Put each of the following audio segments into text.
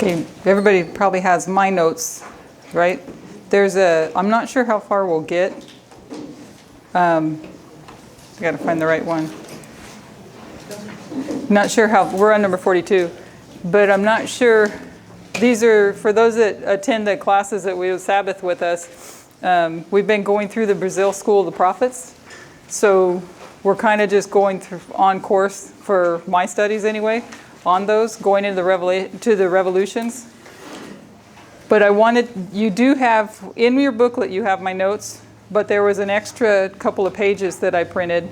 Okay, everybody probably has my notes, right? I'm not sure how far we'll get. I got to find the right one. Not sure we're on number 42, but I'm not sure. These are, for those that attend the classes that we Sabbath with us, we've been going through the Brazil School of the Prophets. So we're kind of just going through on course for my studies anyway, on those, going into the revolutions. But you do have, in your booklet you have my notes, but there was an extra couple of pages that I printed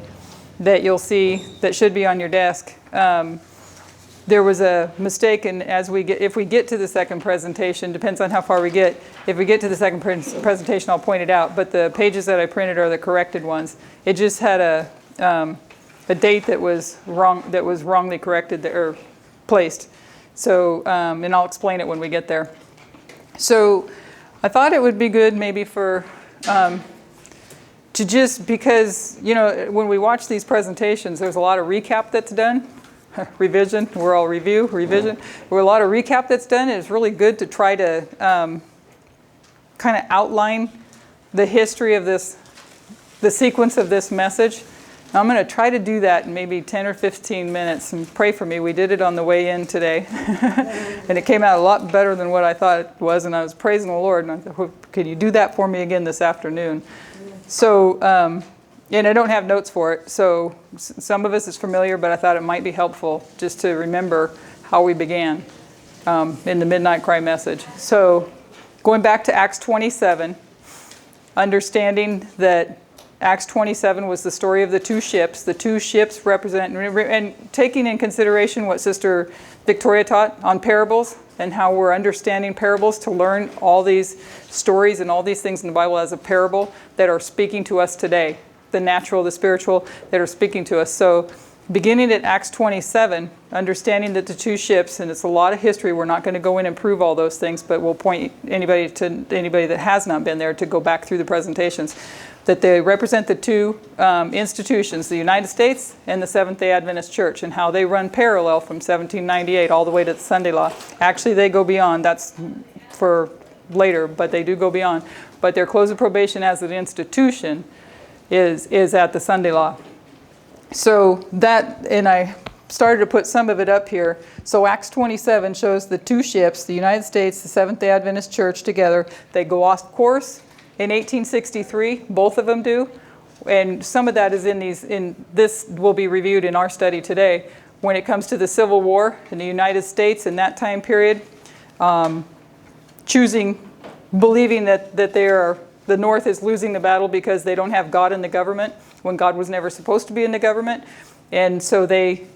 that you'll see that should be on your desk. There was a mistake, and if we get to the second presentation, depends on how far we get. If we get to the second presentation, I'll point it out. But the pages that I printed are the corrected ones. It just had a date that was wrong, that was wrongly corrected or placed. So, and I'll explain it when we get there. So, I thought it would be good maybe for to just, because when we watch these presentations, there's a lot of recap that's done. Revision, we're all revision. There's a lot of recap that's done, and it's really good to try to kind of outline the history of the sequence of this message. Now, I'm going to try to do that in maybe 10 or 15 minutes, and pray for me. We did it on the way in today, and it came out a lot better than what I thought it was, and I was praising the Lord, and I thought, can you do that for me again this afternoon? So, and I don't have notes for it, so some of us is familiar, but I thought it might be helpful just to remember how we began in the Midnight Cry message. So going back to Acts 27, understanding that Acts 27 was the story of the two ships. The two ships represent, and taking in consideration what Sister Victoria taught on parables and how we're understanding parables to learn all these stories and all these things in the Bible as a parable that are speaking to us today. The natural, the spiritual, that are speaking to us. So beginning at Acts 27, understanding that the two ships, and it's a lot of history, we're not going to go in and prove all those things, but we'll point anybody that has not been there to go back through the presentations, that they represent the two institutions, the United States and the Seventh-day Adventist Church, and how they run parallel from 1798 all the way to the Sunday Law. Actually, they go beyond. That's for later, but they do go beyond. But their close of probation as an institution is at the Sunday Law. So that, and I started to put some of it up here. So Acts 27 shows the two ships, the United States, the Seventh-day Adventist Church together. They go off course in 1863, both of them do. And some of that is in this will be reviewed in our study today. When it comes to the Civil War in the United States in that time period, believing that the North is losing the battle because they don't have God in the government, when God was never supposed to be in the government. And so they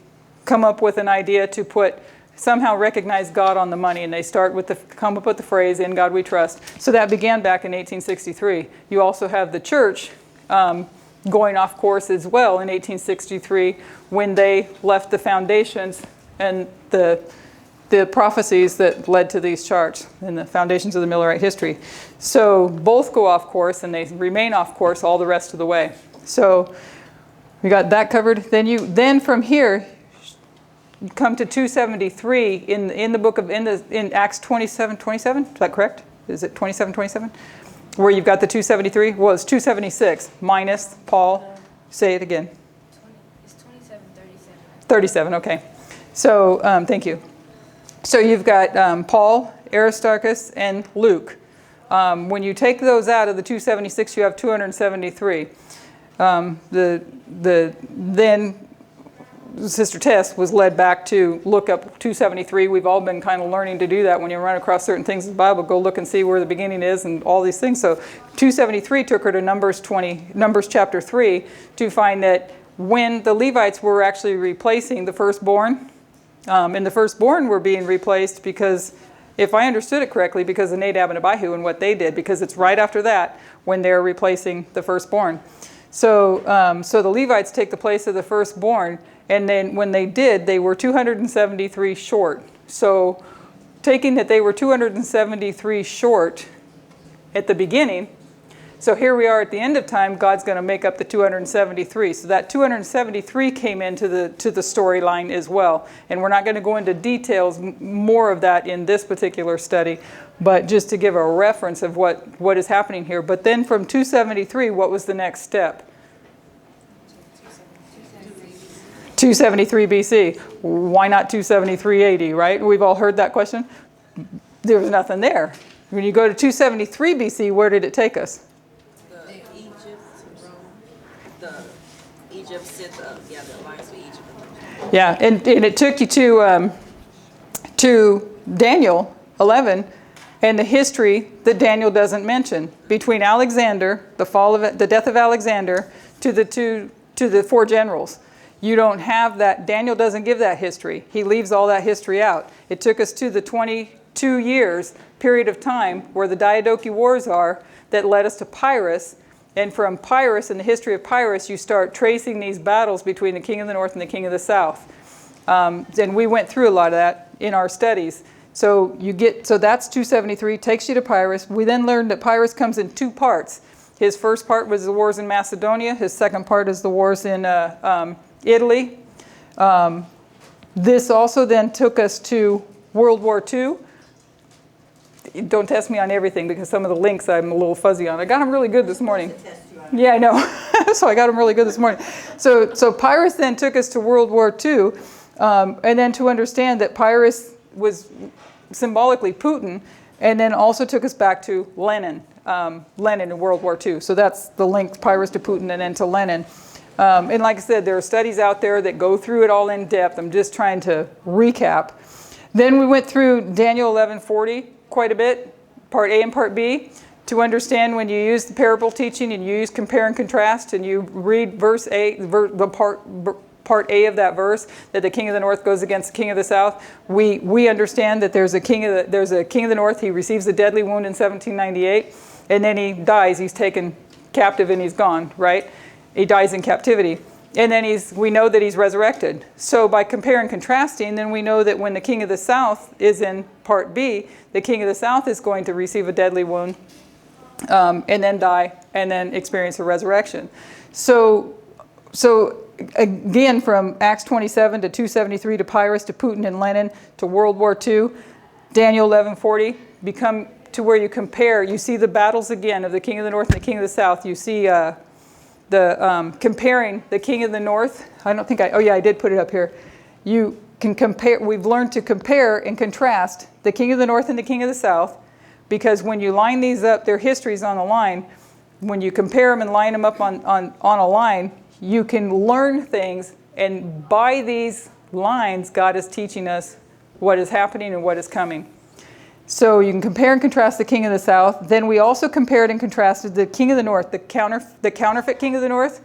come up with an idea to somehow recognize God on the money, and they come up with the phrase, "In God we trust." So that began back in 1863. You also have the church going off course as well in 1863 when they left the foundations and the prophecies that led to these charts and the foundations of the Millerite history. So both go off course, and they remain off course all the rest of the way. So we got that covered. Then from here, you come to 273 in the book of in Acts 27. Is that correct? Is it 27? Where you've got the 273. Well, it's 276 minus Paul. Say it again. It's 27:37. 37. Okay. So thank you. So you've got Paul, Aristarchus, and Luke. When you take those out of the 276, you have 273. Then Sister Tess was led back to look up 273. We've all been kind of learning to do that when you run across certain things in the Bible. Go look and see where the beginning is and all these things. So 273 took her to Numbers chapter 3 to find that when the Levites were actually replacing the firstborn, and the firstborn were being replaced because, if I understood it correctly, because of Nadab and Abihu and what they did, because it's right after that when they're replacing the firstborn. So the Levites take the place of the firstborn, and then when they did, they were 273 short. So taking that they were 273 short at the beginning, So here we are at the end of time, God's going to make up the 273. So that 273 came into the storyline as well. And we're not going to go into details, more of that in this particular study, but just to give a reference of what is happening here. But then from 273, what was the next step? 273 BC. Why not 273 AD, right? We've all heard that question. There was nothing there. When you go to 273 BC, where did it take us? Egypt set the alliance with Egypt. Yeah, and it took you to Daniel 11 and the history that Daniel doesn't mention between Alexander, the death of Alexander, to the four generals. You don't have that. Daniel doesn't give that history. He leaves all that history out. It took us to the 22 years period of time where the Diadochi Wars are that led us to Pyrrhus. And from Pyrrhus, in the history of Pyrrhus, you start tracing these battles between the king of the north and the king of the south. And we went through a lot of that in our studies. So that's 273, takes you to Pyrrhus. We then learned that Pyrrhus comes in two parts. His first part was the wars in Macedonia. His second part is the wars in Italy. This also then took us to World War II. Don't test me on everything because some of the links I'm a little fuzzy on. I got them really good this morning. Yeah, I know. So I got them really good this morning. So Pyrrhus then took us to World War II, and then to understand that Pyrrhus was symbolically Putin, and then also took us back to Lenin in World War II. So that's the link, Pyrrhus to Putin and then to Lenin. And like I said, there are studies out there that go through it all in depth. I'm just trying to recap. Then we went through Daniel 11:40 quite a bit, part A and part B, to understand when you use the parable teaching and you use compare and contrast and you read verse A, part A of that verse, that the king of the north goes against the king of the south. We understand that there's a king of the north. He receives a deadly wound in 1798, and then he dies. He's taken captive and he's gone, right? He dies in captivity. And then we know that he's resurrected. So by compare and contrasting, then we know that when the king of the south is in part B, the king of the south is going to receive a deadly wound and then die and then experience a resurrection. So again, from Acts 27 to 273 to Pyrrhus to Putin and Lenin to World War II, Daniel 11:40, become to where you compare. You see the battles again of the king of the north and the king of the south. You see comparing the king of the north. I did put it up here. You can compare. We've learned to compare and contrast the king of the north and the king of the south, because when you line these up, their histories on the line. When you compare them and line them up on a line, you can learn things, and by these lines, God is teaching us what is happening and what is coming. So you can compare and contrast the king of the south. Then we also compared and contrasted the king of the north, the counterfeit king of the north,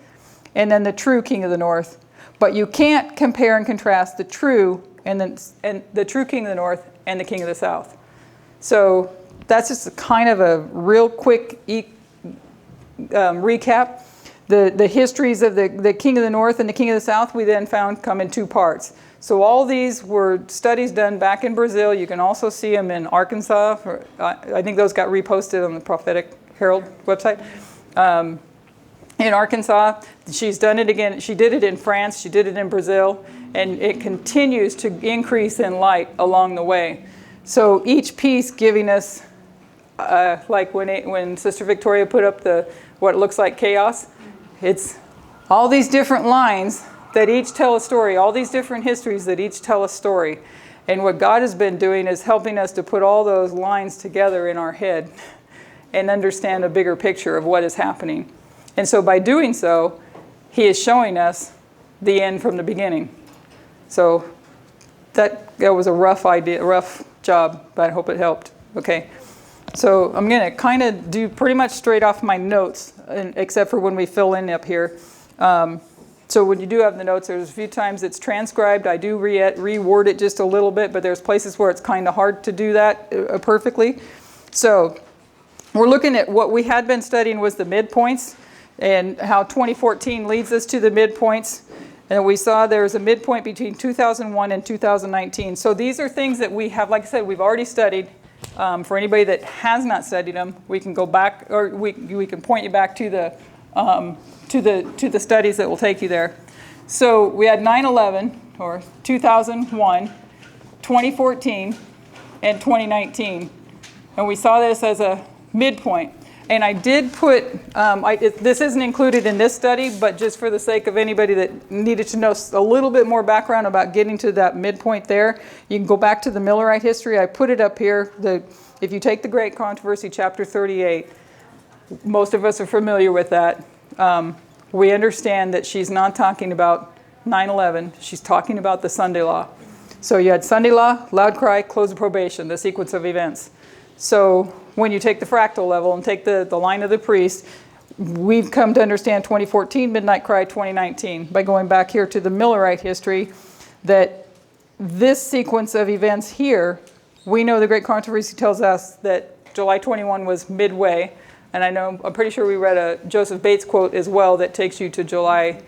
and then the true king of the north. But you can't compare and contrast the true the true king of the north and the king of the south. So that's just a kind of a real quick recap. The histories of the king of the north and the king of the south we then found come in two parts. So all these were studies done back in Brazil. You can also see them in Arkansas. I think those got reposted on the Prophetic Herald website. In Arkansas, she's done it again. She did it in France. She did it in Brazil. And it continues to increase in light along the way. So each piece giving us, like when Sister Victoria put up what looks like chaos, it's all these different lines that each tell a story, all these different histories that each tell a story. And what God has been doing is helping us to put all those lines together in our head and understand a bigger picture of what is happening. And so by doing so, He is showing us the end from the beginning. So that was a rough job, but I hope it helped. Okay. So I'm going to kind of do pretty much straight off my notes, except for when we fill in up here. So when you do have the notes, there's a few times it's transcribed. I do reword it just a little bit, but there's places where it's kind of hard to do that perfectly. So we're looking at what we had been studying was the midpoints and how 2014 leads us to the midpoints. And we saw there's a midpoint between 2001 and 2019. So these are things that we have, like I said, we've already studied. For anybody that has not studied them, we can go back, or we can point you back to the studies that will take you there. So we had 9/11, or 2001, 2014, and 2019. And we saw this as a midpoint. And I did put, this isn't included in this study, but just for the sake of anybody that needed to know a little bit more background about getting to that midpoint there, you can go back to the Millerite history. I put it up here. If you take the Great Controversy, chapter 38, most of us are familiar with that. We understand that she's not talking about 9/11. She's talking about the Sunday law. So you had Sunday law, loud cry, close of probation, the sequence of events. So when you take the fractal level and take the line of the priest, we've come to understand 2014, midnight cry, 2019, by going back here to the Millerite history, that this sequence of events here, we know the Great Controversy tells us that July 21 was midway. And I'm pretty sure we read a Joseph Bates quote as well that takes you to July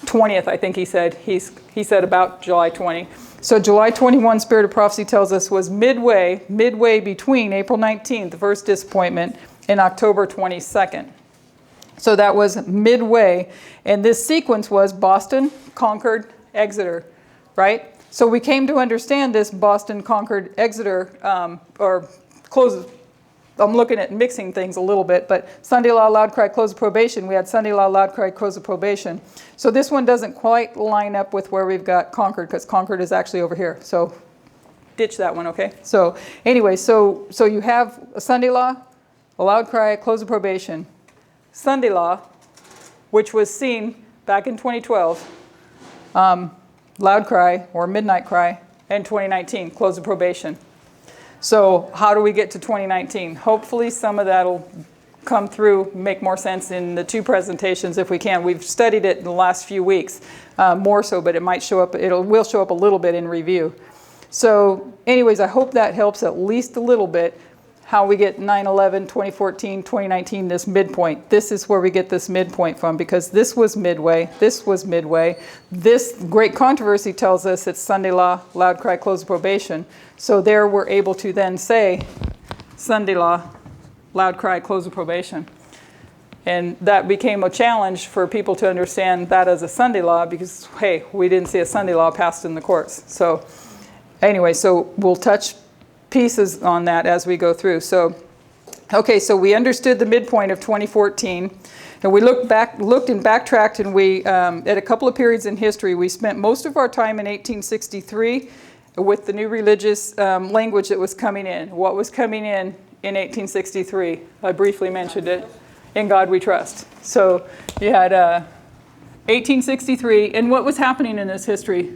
20th, I think he said. He said about July 20. So July 21, Spirit of Prophecy tells us, was midway between April 19th, the first disappointment, and October 22nd. So that was midway. And this sequence was Boston, Concord, Exeter, right? So we came to understand this Boston, Concord, Exeter, or close. I'm looking at mixing things a little bit, but Sunday law, loud cry, close of probation. We had Sunday law, loud cry, close of probation. So this one doesn't quite line up with where we've got Concord, because Concord is actually over here. So ditch that one, okay? So anyway, so you have a Sunday law, a loud cry, close of probation. Sunday law, which was seen back in 2012, loud cry or midnight cry, and 2019, close of probation. So how do we get to 2019? Hopefully some of that will come through, make more sense in the two presentations if we can. We've studied it in the last few weeks, more so, but it might show up, will show up a little bit in review. So anyways, I hope that helps at least a little bit how we get 9/11, 2014, 2019, this midpoint. This is where we get this midpoint from, because this was midway, this was midway. This Great Controversy tells us it's Sunday law, loud cry, close of probation. So there we're able to then say Sunday law, loud cry, close of probation. And that became a challenge for people to understand that as a Sunday law, because, hey, we didn't see a Sunday law passed in the courts. So anyway, so we'll touch pieces on that as we go through. So, okay, so we understood the midpoint of 2014. And we looked and backtracked, and we, at a couple of periods in history, we spent most of our time in 1863 with the new religious language that was coming in. What was coming in 1863? I briefly mentioned it. In God we trust. So you had 1863, and what was happening in this history?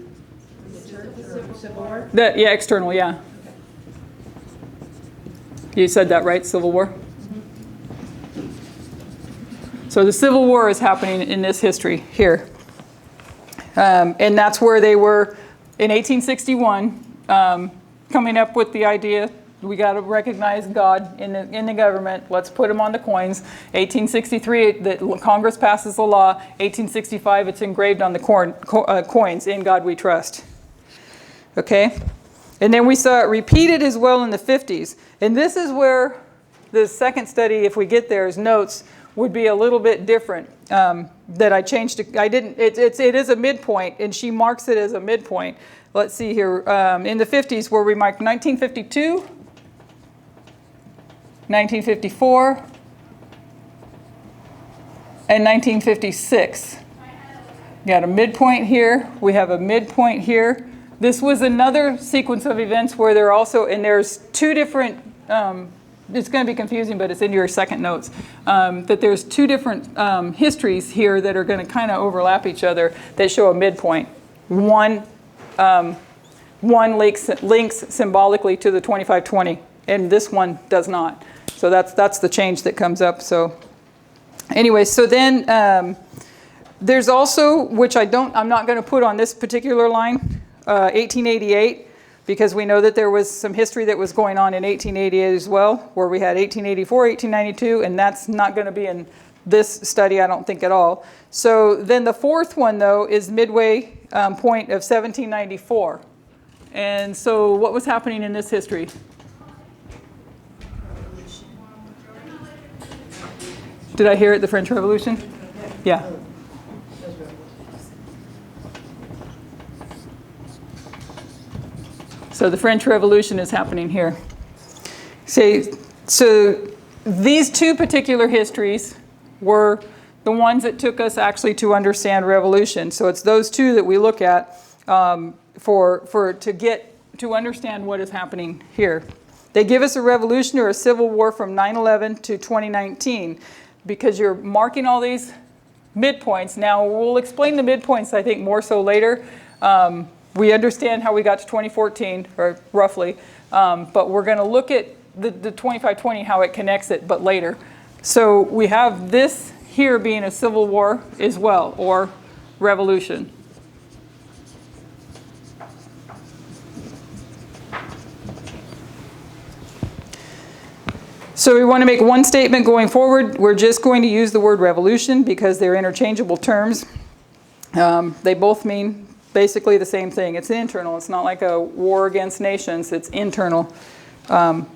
Civil War? Yeah, external, yeah. You said that, right? Civil War? So the Civil War is happening in this history here. And that's where they were in 1861, coming up with the idea, we got to recognize God in the government. Let's put him on the coins. 1863, the Congress passes the law. 1865, it's engraved on the coins, in God we trust. Okay? And then we saw it repeated as well in the 50s. And this is where the second study, if we get there, as notes, would be a little bit different. That I changed. It is a midpoint, and she marks it as a midpoint. Let's see here. In the 50s, where we marked 1952, 1954, and 1956. Got a midpoint here. We have a midpoint here. This was another sequence of events where there also, and there's two different, it's going to be confusing, but it's in your second notes, that there's two different histories here that are going to kind of overlap each other that show a midpoint. One links symbolically to the 2520, and this one does not. So that's the change that comes up. So anyway, so then there's also, which I'm not going to put on this particular line, 1888, because we know that there was some history that was going on in 1888 as well, where we had 1884, 1892, and that's not going to be in this study, I don't think, at all. So then the fourth one, though, is midway point of 1794. And so what was happening in this history? Did I hear it, the French Revolution? Yeah. So the French Revolution is happening here. So these two particular histories were the ones that took us actually to understand revolution. So it's those two that we look at to understand what is happening here. They give us a revolution or a civil war from 9/11 to 2019 because you're marking all these midpoints. Now we'll explain the midpoints I think more so later. We understand how we got to 2014, or roughly, but we're going to look at the 2520, how it connects it, but later. So we have this here being a civil war as well, or revolution. So we want to make one statement going forward. We're just going to use the word revolution because they're interchangeable terms. They both mean basically the same thing. It's internal. It's not like a war against nations. It's internal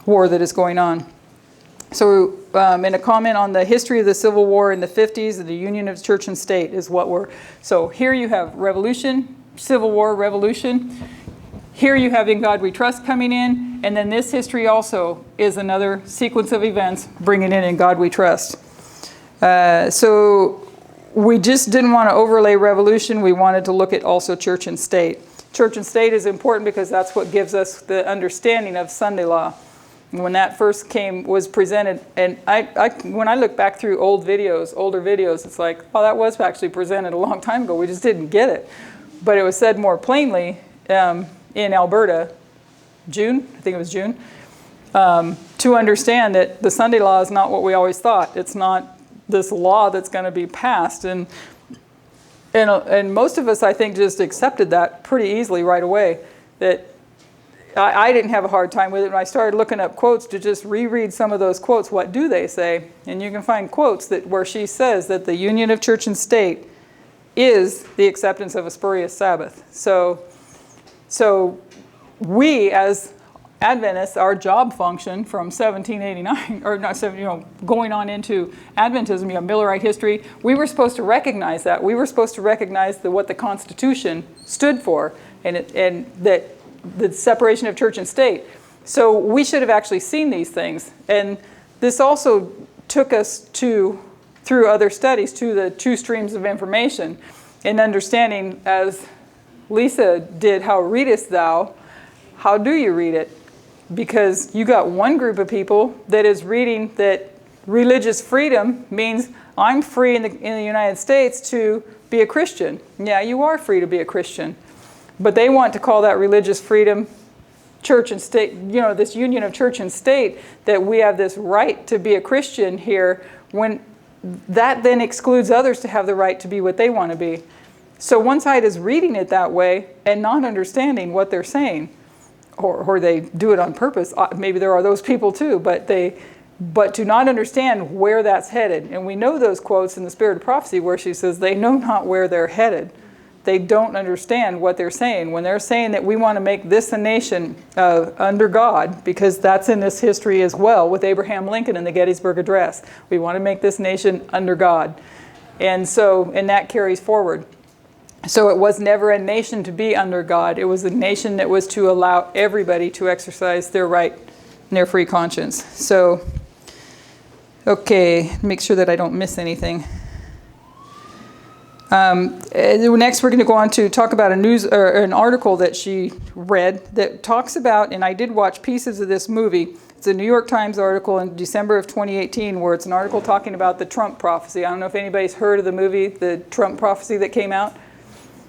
war that is going on. So in a comment on the history of the Civil War in the 50s, the union of church and state is what we're... So here you have revolution, Civil War, revolution. Here you have In God We Trust coming in. And then this history also is another sequence of events bringing in God We Trust. So we just didn't want to overlay revolution. We wanted to look at also church and state. Church and state is important because that's what gives us the understanding of Sunday law. When that first was presented, and when I look back through older videos, it's like, oh, that was actually presented a long time ago. We just didn't get it. But it was said more plainly in Alberta, June, I think it was June, to understand that the Sunday law is not what we always thought. It's not this law that's going to be passed. And most of us, I think, just accepted that pretty easily right away. That I didn't have a hard time with it. When I started looking up quotes to just reread some of those quotes, what do they say? And you can find quotes where she says that the union of church and state is the acceptance of a spurious Sabbath. So we as Adventists, our job function from 1789, or not, going on into Adventism, Millerite history, we were supposed to recognize that. We were supposed to recognize what the Constitution stood for, and that the separation of church and state. So we should have actually seen these things. And this also took us through other studies, to the two streams of information, and understanding, as Lisa did, how readest thou, how do you read it? Because you got one group of people that is reading that religious freedom means I'm free in the United States to be a Christian. Yeah, you are free to be a Christian. But they want to call that religious freedom, church and state, this union of church and state, that we have this right to be a Christian here, when that then excludes others to have the right to be what they want to be. So one side is reading it that way and not understanding what they're saying. Or they do it on purpose. Maybe there are those people too, but to not understand where that's headed. And we know those quotes in the Spirit of Prophecy where she says, they know not where they're headed. They don't understand what they're saying. When they're saying that we want to make this a nation under God, because that's in this history as well with Abraham Lincoln in the Gettysburg Address. We want to make this nation under God. And that carries forward. So it was never a nation to be under God. It was a nation that was to allow everybody to exercise their right and their free conscience. So, okay, make sure that I don't miss anything. Next, we're going to go on to talk about an article that she read that talks about, and I did watch pieces of this movie. It's a New York Times article in December of 2018 where it's an article talking about the Trump prophecy. I don't know if anybody's heard of the movie, the Trump prophecy that came out.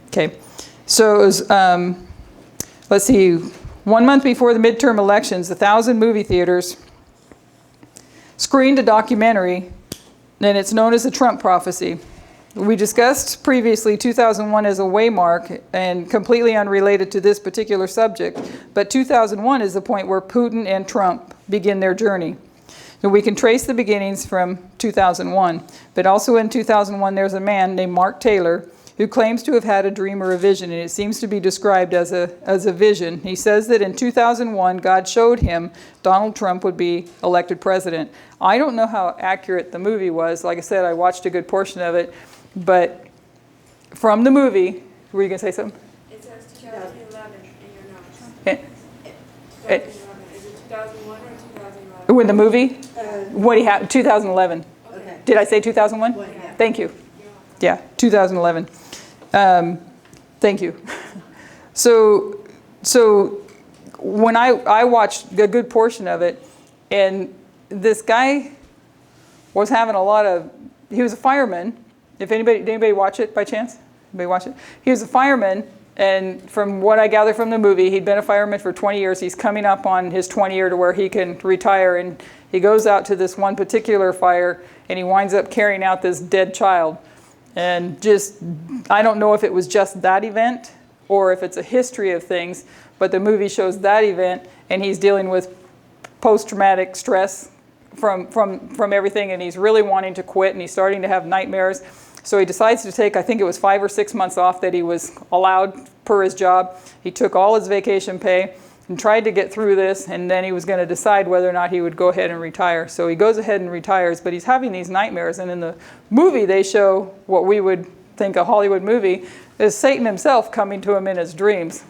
Okay, so it was, let's see, 1 month before the midterm elections, 1,000 movie theaters screened a documentary, and it's known as the Trump prophecy. We discussed previously 2001 as a waymark and completely unrelated to this particular subject, but 2001 is the point where Putin and Trump begin their journey. So we can trace the beginnings from 2001, but also in 2001 there's a man named Mark Taylor who claims to have had a dream or a vision, and it seems to be described as a vision. He says that in 2001, God showed him Donald Trump would be elected president. I don't know how accurate the movie was. Like I said, I watched a good portion of it, but from the movie, were you going to say something? It says 2011 in your notes. 2011. Is it 2001 or 2011? When the movie? What he had, 2011. Okay. Did I say 2001? Yeah. Thank you. Yeah, 2011. Thank you. So when I watched a good portion of it, and this guy was having he was a fireman. If did anybody watch it by chance? Anybody watch it? He was a fireman, and from what I gather from the movie, he'd been a fireman for 20 years. He's coming up on his 20 year to where he can retire, and he goes out to this one particular fire, and he winds up carrying out this dead child. And I don't know if it was just that event or if it's a history of things, but the movie shows that event, and he's dealing with post-traumatic stress from everything, and he's really wanting to quit, and he's starting to have nightmares. So he decides to take, I think it was 5 or 6 months off that he was allowed per his job. He took all his vacation pay and tried to get through this, and then he was going to decide whether or not he would go ahead and retire. So he goes ahead and retires, but he's having these nightmares, and in the movie they show what we would think a Hollywood movie is Satan himself coming to him in his dreams.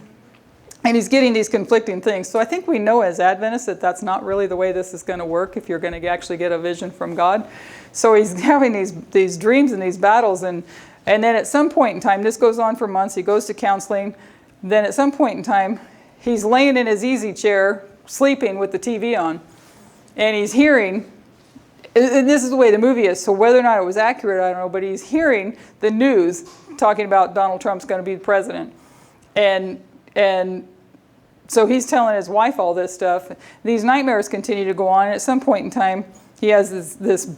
And he's getting these conflicting things. So I think we know as Adventists that that's not really the way this is going to work if you're going to actually get a vision from God. So he's having these dreams and these battles, and then at some point in time, this goes on for months, he goes to counseling. Then at some point in time, he's laying in his easy chair, sleeping with the TV on, and he's hearing, and this is the way the movie is, so whether or not it was accurate, I don't know, but he's hearing the news talking about Donald Trump's going to be the president. And so he's telling his wife all this stuff. These nightmares continue to go on, and at some point in time, he has this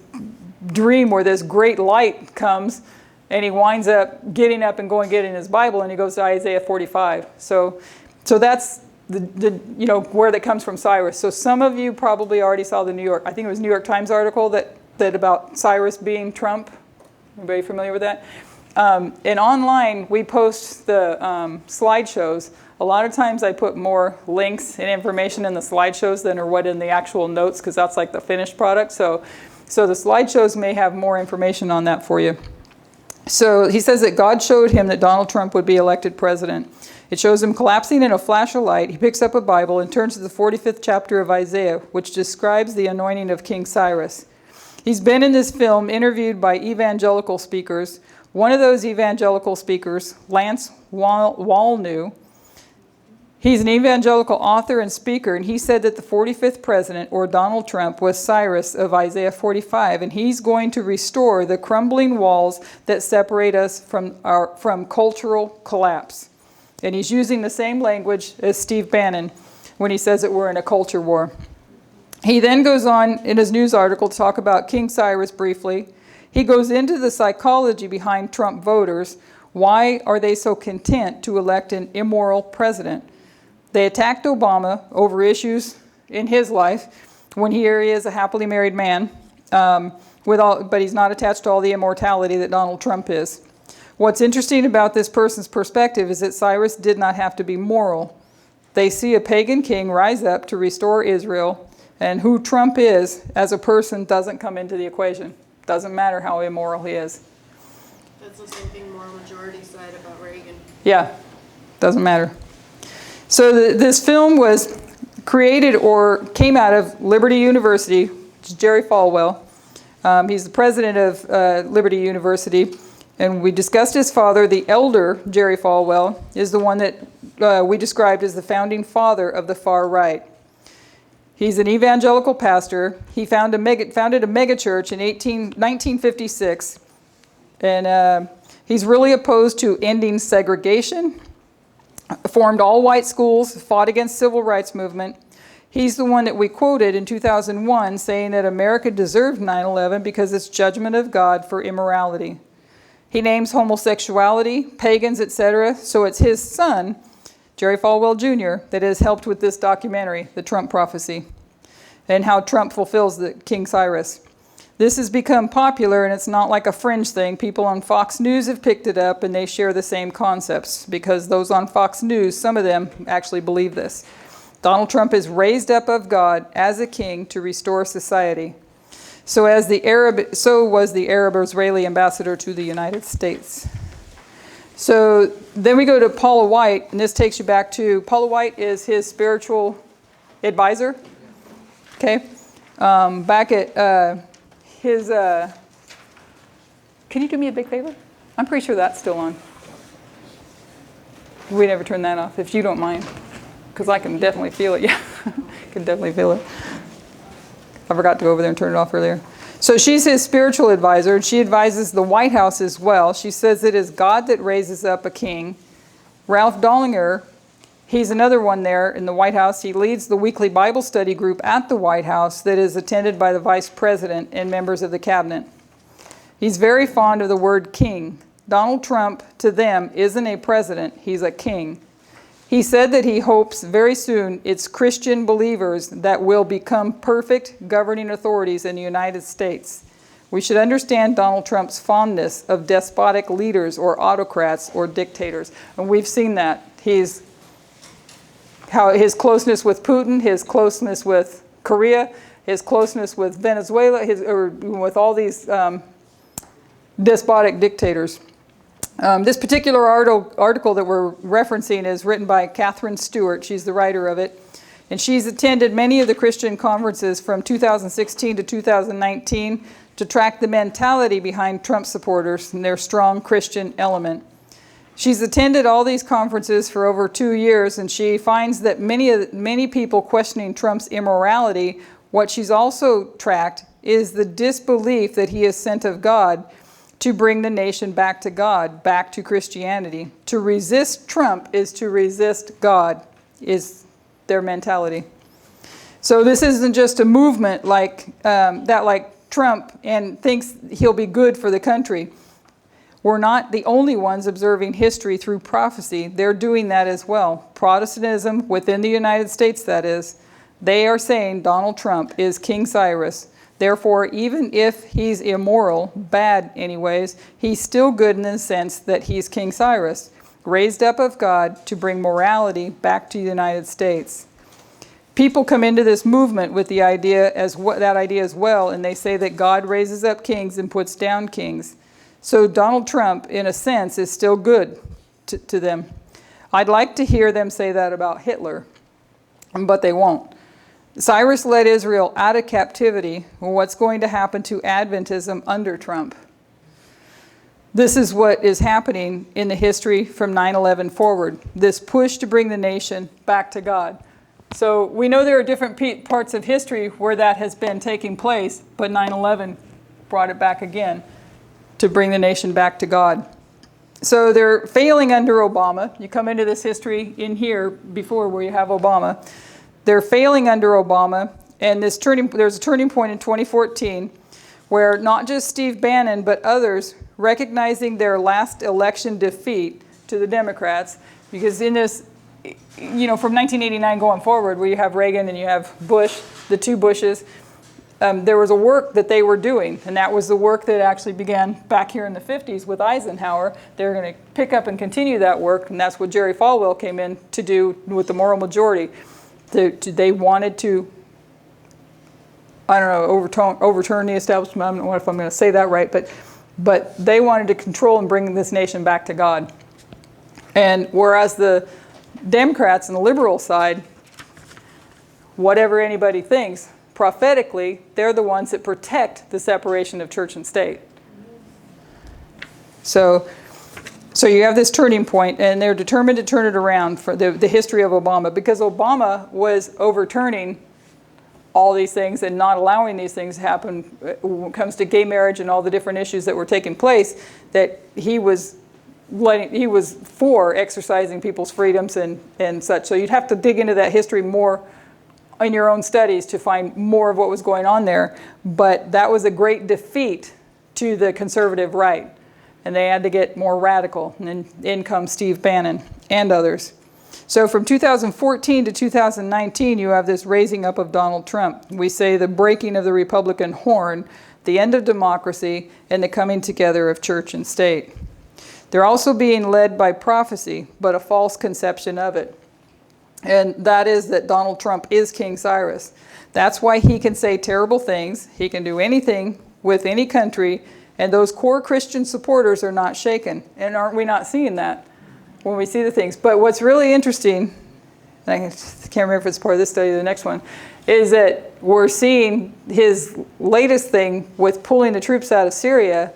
dream where this great light comes, and he winds up getting up and going getting his Bible, and he goes to Isaiah 45. So that's the where that comes from Cyrus. So some of you probably already saw the I think it was New York Times article that about Cyrus being Trump. Anybody familiar with that? And online, we post the slideshows. A lot of times I put more links and information in the slideshows than are what in the actual notes, because that's like the finished product. So the slideshows may have more information on that for you. So he says that God showed him that Donald Trump would be elected president. It shows him collapsing in a flash of light. He picks up a Bible and turns to the 45th chapter of Isaiah, which describes the anointing of King Cyrus. He's been in this film interviewed by evangelical speakers. One of those evangelical speakers, Lance Walnew, he's an evangelical author and speaker, and he said that the 45th president, or Donald Trump, was Cyrus of Isaiah 45, and he's going to restore the crumbling walls that separate us from cultural collapse. And he's using the same language as Steve Bannon when he says that we're in a culture war. He then goes on in his news article to talk about King Cyrus briefly. He goes into the psychology behind Trump voters. Why are they so content to elect an immoral president? They attacked Obama over issues in his life when here he is a happily married man, but he's not attached to all the immortality that Donald Trump is. What's interesting about this person's perspective is that Cyrus did not have to be moral. They see a pagan king rise up to restore Israel, and who Trump is as a person doesn't come into the equation. Doesn't matter how immoral he is. That's the same thing moral majority said about Reagan. Yeah, doesn't matter. So this film was created or came out of Liberty University, which is Jerry Falwell. He's the president of Liberty University. And we discussed his father. The elder, Jerry Falwell, is the one that we described as the founding father of the far right. He's an evangelical pastor. He founded a megachurch in 1956. And he's really opposed to ending segregation, formed all white schools, fought against civil rights movement. He's the one that we quoted in 2001 saying that America deserved 9/11 because it's judgment of God for immorality. He names homosexuality, pagans, etc. So it's his son, Jerry Falwell Jr., that has helped with this documentary, The Trump Prophecy, and how Trump fulfills the King Cyrus. This has become popular, and it's not like a fringe thing. People on Fox News have picked it up, and they share the same concepts, because those on Fox News, some of them actually believe this. Donald Trump is raised up of God as a king to restore society. So was the Arab-Israeli ambassador to the United States. So then we go to Paula White, and this takes you back to, Paula White is his spiritual advisor. Okay? Back at his, can you do me a big favor? I'm pretty sure that's still on. We never turn that off, if you don't mind. Because I can definitely feel it. Yeah, can definitely feel it. I forgot to go over there and turn it off earlier. So she's his spiritual advisor, and she advises the White House as well. She says it is God that raises up a king. Ralph Dollinger, he's another one there in the White House. He leads the weekly Bible study group at the White House that is attended by the vice president and members of the cabinet. He's very fond of the word king. Donald Trump, to them, isn't a president, he's a king. He said that he hopes very soon it's Christian believers that will become perfect governing authorities in the United States. We should understand Donald Trump's fondness of despotic leaders or autocrats or dictators. And we've seen that. How his closeness with Putin, his closeness with Korea, his closeness with Venezuela, or with all these despotic dictators. This particular article that we're referencing is written by Catherine Stewart. She's the writer of it. And she's attended many of the Christian conferences from 2016 to 2019 to track the mentality behind Trump supporters and their strong Christian element. She's attended all these conferences for over 2 years, and she finds that many people questioning Trump's immorality, what she's also tracked is the disbelief that he is sent of God to bring the nation back to God, back to Christianity. To resist Trump is to resist God, is their mentality. So this isn't just a movement like Trump and thinks he'll be good for the country. We're not the only ones observing history through prophecy. They're doing that as well. Protestantism within the United States, that is. They are saying Donald Trump is King Cyrus. Therefore, even if he's immoral, bad anyways, he's still good in the sense that he's King Cyrus, raised up of God to bring morality back to the United States. People come into this movement with that idea as well, and they say that God raises up kings and puts down kings. So Donald Trump, in a sense, is still good to them. I'd like to hear them say that about Hitler, but they won't. Cyrus led Israel out of captivity. Well, what's going to happen to Adventism under Trump? This is what is happening in the history from 9/11 forward, this push to bring the nation back to God. So we know there are different parts of history where that has been taking place, but 9/11 brought it back again to bring the nation back to God. So they're failing under Obama. You come into this history in here before where you have Obama. They're failing under Obama, and there's a turning point in 2014 where not just Steve Bannon, but others recognizing their last election defeat to the Democrats, because in this, from 1989 going forward, where you have Reagan and you have Bush, the two Bushes, there was a work that they were doing, and that was the work that actually began back here in the 50s with Eisenhower. They're going to pick up and continue that work, and that's what Jerry Falwell came in to do with the moral majority. They wanted to, overturn the establishment. I don't know if I'm going to say that right, but they wanted to control and bring this nation back to God. And whereas the Democrats and the liberal side, whatever anybody thinks, prophetically, they're the ones that protect the separation of church and state. So you have this turning point, and they're determined to turn it around for the history of Obama, because Obama was overturning all these things and not allowing these things to happen when it comes to gay marriage and all the different issues that were taking place, that he was for exercising people's freedoms and such. So you'd have to dig into that history more in your own studies to find more of what was going on there. But that was a great defeat to the conservative right. And they had to get more radical. And then in comes Steve Bannon and others. So from 2014 to 2019, you have this raising up of Donald Trump. We say the breaking of the Republican horn, the end of democracy, and the coming together of church and state. They're also being led by prophecy, but a false conception of it. And that is that Donald Trump is King Cyrus. That's why he can say terrible things. He can do anything with any country, and those core Christian supporters are not shaken. And aren't we not seeing that when we see the things? But what's really interesting, I can't remember if it's part of this study or the next one, is that we're seeing his latest thing with pulling the troops out of Syria,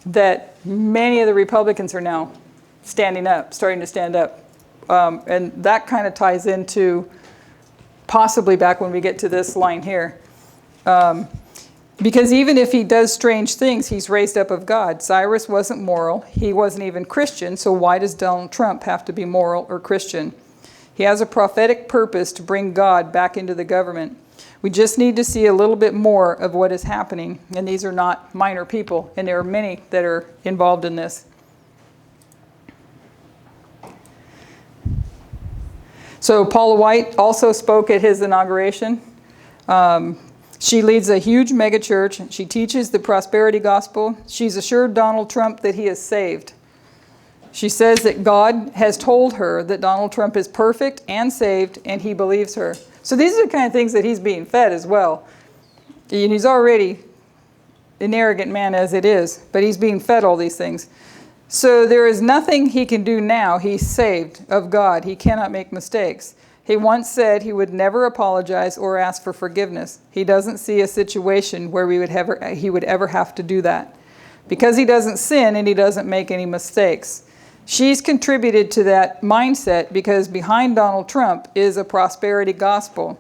that many of the Republicans are now standing up, starting to stand up. And that kind of ties into possibly back when we get to this line here. Because even if he does strange things, he's raised up of God. Cyrus wasn't moral. He wasn't even Christian. So why does Donald Trump have to be moral or Christian? He has a prophetic purpose to bring God back into the government. We just need to see a little bit more of what is happening. And these are not minor people. And there are many that are involved in this. So Paula White also spoke at his inauguration. She leads a huge megachurch. She teaches the prosperity gospel. She's assured Donald Trump that he is saved. She says that God has told her that Donald Trump is perfect and saved, and he believes her. So these are the kind of things that he's being fed as well. And he's already an arrogant man as it is, but he's being fed all these things. So there is nothing he can do now. He's saved of God. He cannot make mistakes. He once said he would never apologize or ask for forgiveness. He doesn't see a situation where he would ever have to do that, because he doesn't sin and he doesn't make any mistakes. She's contributed to that mindset because behind Donald Trump is a prosperity gospel.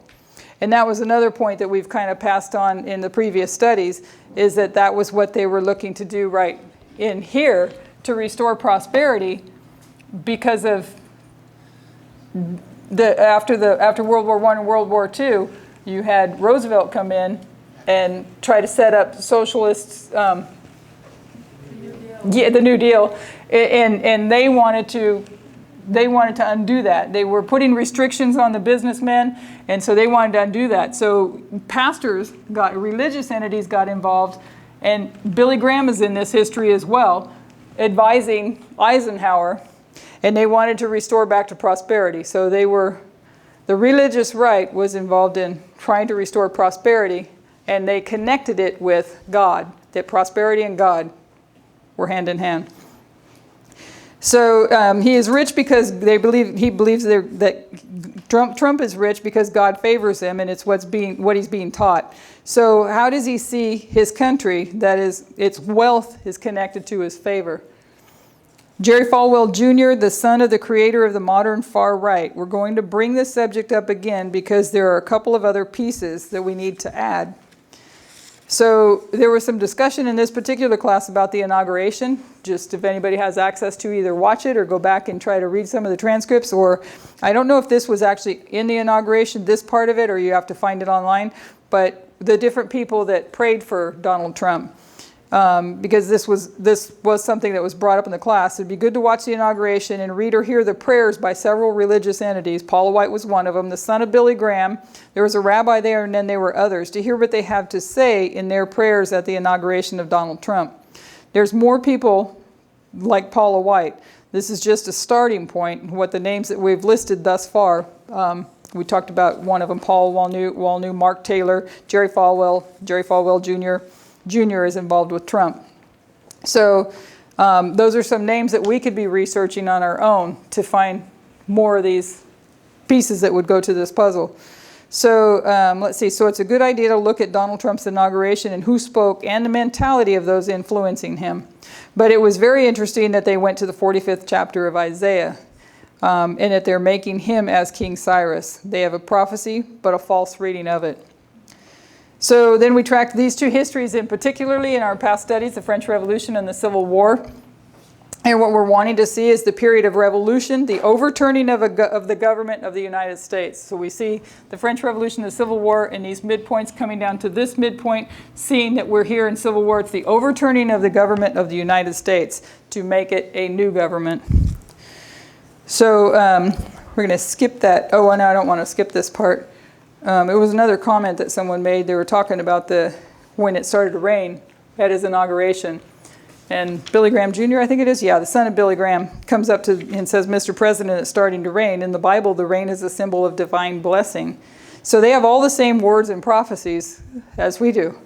And that was another point that we've kind of passed on in the previous studies, is that that was what they were looking to do right in here, to restore prosperity, because of after World War I and World War II, you had Roosevelt come in and try to set up socialists, the New Deal, and they wanted to undo that. They were putting restrictions on the businessmen, and so they wanted to undo that. So religious entities got involved, and Billy Graham is in this history as well, advising Eisenhower, and they wanted to restore back to prosperity. So the religious right was involved in trying to restore prosperity, and they connected it with God, that prosperity and God were hand in hand. So he is rich because he believes that Trump is rich because God favors him, and it's what he's being taught. So how does he see his country, that is, its wealth is connected to his favor? Jerry Falwell Jr., the son of the creator of the modern far right. We're going to bring this subject up again because there are a couple of other pieces that we need to add. So there was some discussion in this particular class about the inauguration. Just if anybody has access to either watch it or go back and try to read some of the transcripts, or I don't know if this was actually in the inauguration, this part of it, or you have to find it online, but the different people that prayed for Donald Trump. Because this was something that was brought up in the class. It'd be good to watch the inauguration and read or hear the prayers by several religious entities. Paula White was one of them, the son of Billy Graham. There was a rabbi there, and then there were others, to hear what they have to say in their prayers at the inauguration of Donald Trump. There's more people like Paula White. This is just a starting point, what the names that we've listed thus far. We talked about one of them, Paul Walnu, Mark Taylor, Jerry Falwell Jr. Jr. is involved with Trump. So those are some names that we could be researching on our own to find more of these pieces that would go to this puzzle. So let's see. So it's a good idea to look at Donald Trump's inauguration and who spoke and the mentality of those influencing him. But it was very interesting that they went to the 45th chapter of Isaiah, and that they're making him as King Cyrus. They have a prophecy, but a false reading of it. So then we tracked these two histories in particularly in our past studies, the French Revolution and the Civil War. And what we're wanting to see is the period of revolution, the overturning of the government of the United States. So we see the French Revolution, the Civil War, and these midpoints coming down to this midpoint, seeing that we're here in Civil War. It's the overturning of the government of the United States to make it a new government. So we're going to skip that. Oh, no, I don't want to skip this part. It was another comment that someone made. They were talking about when it started to rain at his inauguration. And Billy Graham Jr., I think it is, yeah, the son of Billy Graham, comes up to and says, Mr. President, it's starting to rain. In the Bible, the rain is a symbol of divine blessing. So they have all the same words and prophecies as we do,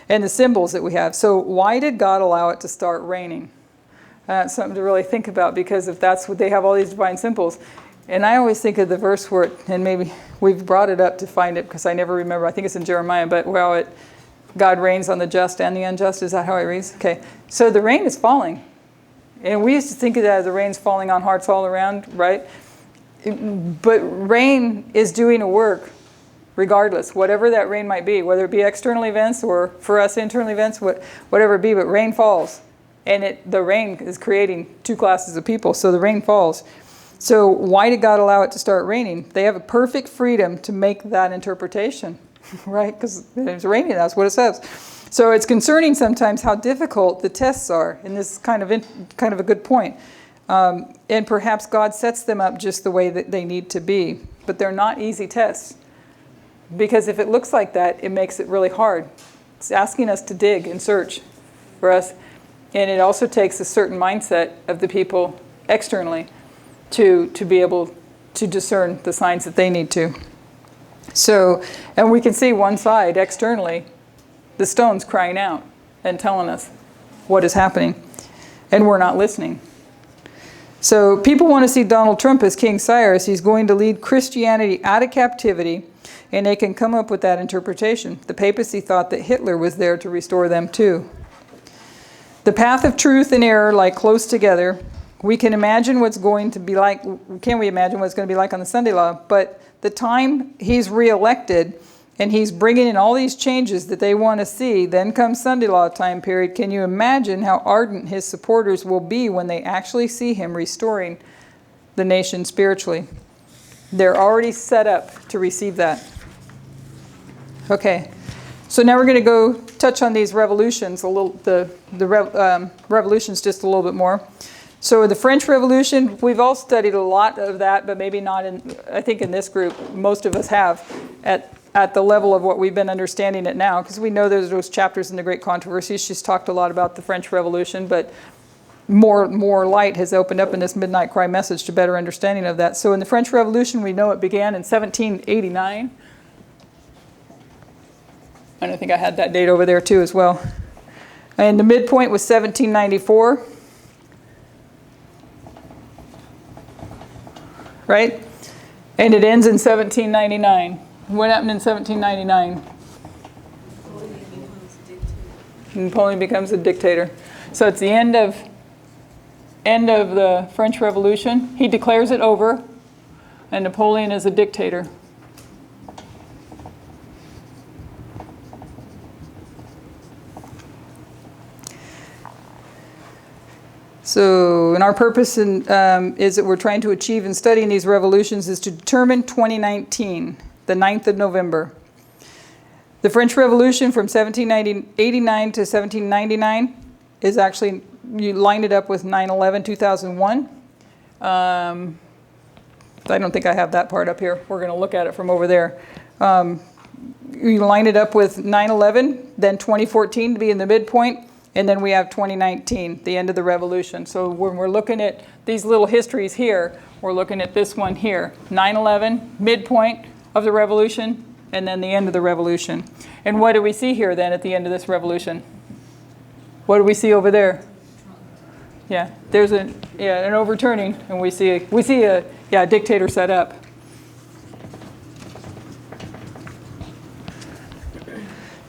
and the symbols that we have. So why did God allow it to start raining? That's something to really think about, because if that's what they have, all these divine symbols. And I always think of the verse where, and maybe we've brought it up to find it because I never remember. I think it's in Jeremiah, but God rains on the just and the unjust. Is that how it reads? Okay. So the rain is falling. And we used to think of that as the rain's falling on hearts all around, right? But rain is doing a work regardless, whatever that rain might be, whether it be external events or for us internal events, whatever it be, but rain falls. And the rain is creating two classes of people, so the rain falls. So why did God allow it to start raining? They have a perfect freedom to make that interpretation, right? Because it's raining, that's what it says. So it's concerning sometimes how difficult the tests are, and this is kind of a good point. And perhaps God sets them up just the way that they need to be, but they're not easy tests. Because if it looks like that, it makes it really hard. It's asking us to dig and search for us. And it also takes a certain mindset of the people externally to be able to discern the signs that they need to. So, and we can see one side externally, the stone's crying out and telling us what is happening. And we're not listening. So people want to see Donald Trump as King Cyrus. He's going to lead Christianity out of captivity, and they can come up with that interpretation. The papacy thought that Hitler was there to restore them too. The path of truth and error lie close together. We can imagine what's going to be like, can we imagine what it's going to be like on the Sunday law? But the time he's reelected and he's bringing in all these changes that they want to see, then comes Sunday law time period. Can you imagine how ardent his supporters will be when they actually see him restoring the nation spiritually? They're already set up to receive that. Okay, so now we're going to go touch on these revolutions a little, revolutions just a little bit more. So the French Revolution, we've all studied a lot of that, but maybe not I think in this group, most of us have at the level of what we've been understanding it now, because we know there's those chapters in the Great Controversies. She's talked a lot about the French Revolution, but more light has opened up in this Midnight Cry message to better understanding of that. So in the French Revolution, we know it began in 1789. And I think I had that date over there too as well. And the midpoint was 1794. Right? And it ends in 1799. What happened in 1799? Napoleon becomes a dictator. So it's the end of the French Revolution. He declares it over, and Napoleon is a dictator. So, and our purpose is that we're trying to achieve in studying these revolutions is to determine 2019, the 9th of November. The French Revolution from 1789 to 1799 is actually, you line it up with 9/11/2001. I don't think I have that part up here. We're going to look at it from over there. You line it up with 9/11, then 2014 to be in the midpoint. And then we have 2019, the end of the revolution. So when we're looking at these little histories here, we're looking at this one here. 9/11, midpoint of the revolution, and then the end of the revolution. And what do we see here then at the end of this revolution? What do we see over there? Yeah, there's an overturning, and we see a dictator set up.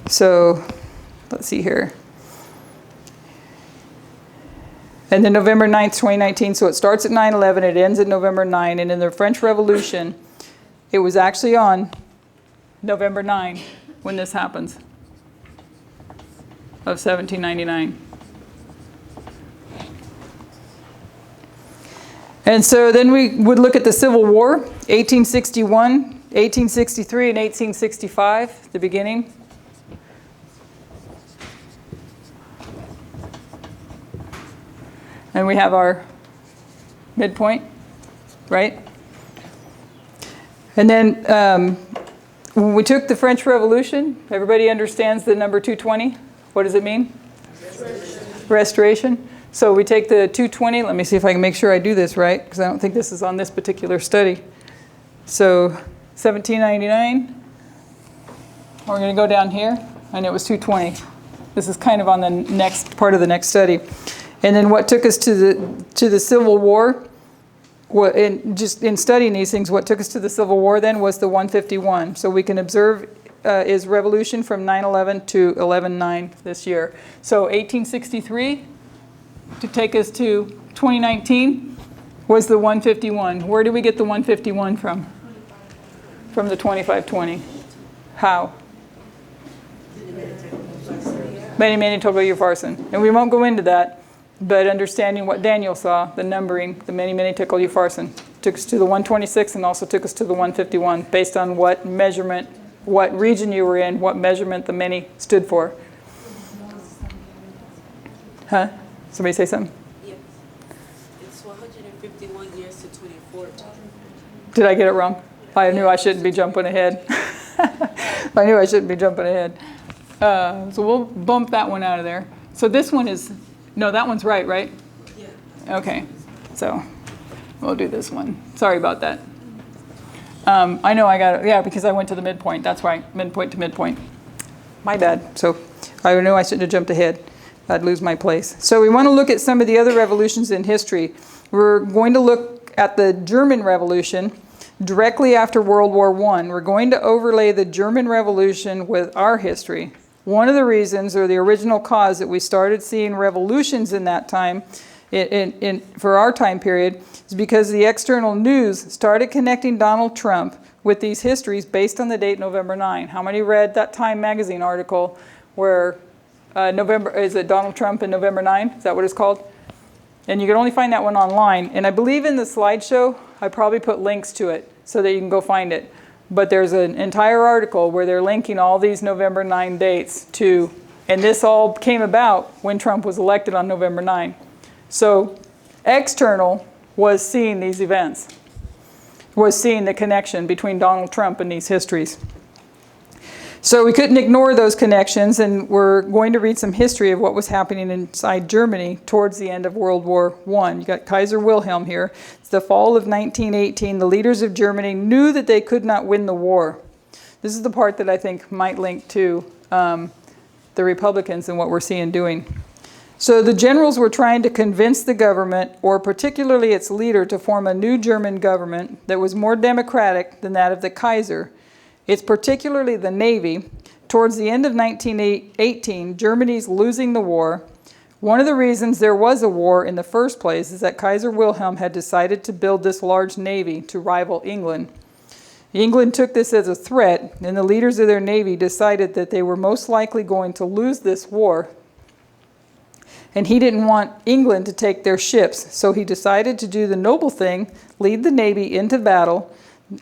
So let's see here. And then November 9th, 2019, so it starts at 9/11, it ends at November 9, and in the French Revolution, it was actually on November 9 when this happens, of 1799. And so then we would look at the Civil War, 1861, 1863, and 1865, the beginning. And we have our midpoint, right? And then When we took the French Revolution, everybody understands the number 220? What does it mean? Restoration. So we take the 220, let me see if I can make sure I do this right, because I don't think this is on this particular study. So 1799, we're going to go down here, and it was 220. This is kind of on the next part of the next study. And then what took us to the Civil War, just in studying these things, what took us to the Civil War then was the 151. So we can observe is revolution from 9/11 to 11/9 this year. So 1863 to take us to 2019 was the 151. Where do we get the 151 from? From the 2520. How? Many, many Tekel-Upharsin. And we won't go into that, but understanding what Daniel saw, the numbering, the many, many Tekel-Upharsin, took us to the 126 and also took us to the 151 based on what measurement, what region you were in, what measurement the many stood for. Huh? Somebody say something? Yes. It's 151 years to 2014. Did I get it wrong? I knew I shouldn't be jumping ahead. I knew I shouldn't be jumping ahead. So we'll bump that one out of there. So this one is, no, that one's right, right? Yeah. Okay. So we'll do this one. Sorry about that. I know I got it. Yeah, because I went to the midpoint. That's right. Midpoint to midpoint. My bad. So I knew I shouldn't have jumped ahead. I'd lose my place. So we want to look at some of the other revolutions in history. We're going to look at the German Revolution directly after World War I. We're going to overlay the German Revolution with our history. One of the reasons, or the original cause, that we started seeing revolutions in that time, for our time period, is because the external news started connecting Donald Trump with these histories based on the date November 9. How many read that Time magazine article where is it Donald Trump and November 9? Is that what it's called? And you can only find that one online. And I believe in the slideshow, I probably put links to it so that you can go find it. But there's an entire article where they're linking all these November 9 dates to, and this all came about when Trump was elected on November 9. So external was seeing these events, was seeing the connection between Donald Trump and these histories. So we couldn't ignore those connections, and we're going to read some history of what was happening inside Germany towards the end of World War I. You got Kaiser Wilhelm here. It's the fall of 1918. The leaders of Germany knew that they could not win the war. This is the part that I think might link to the Republicans and what we're seeing doing. So the generals were trying to convince the government, or particularly its leader, to form a new German government that was more democratic than that of the Kaiser. It's particularly the Navy. Towards the end of 1918, Germany's losing the war. One of the reasons there was a war in the first place is that Kaiser Wilhelm had decided to build this large navy to rival England. England took this as a threat, and the leaders of their navy decided that they were most likely going to lose this war. And he didn't want England to take their ships, so he decided to do the noble thing, lead the navy into battle,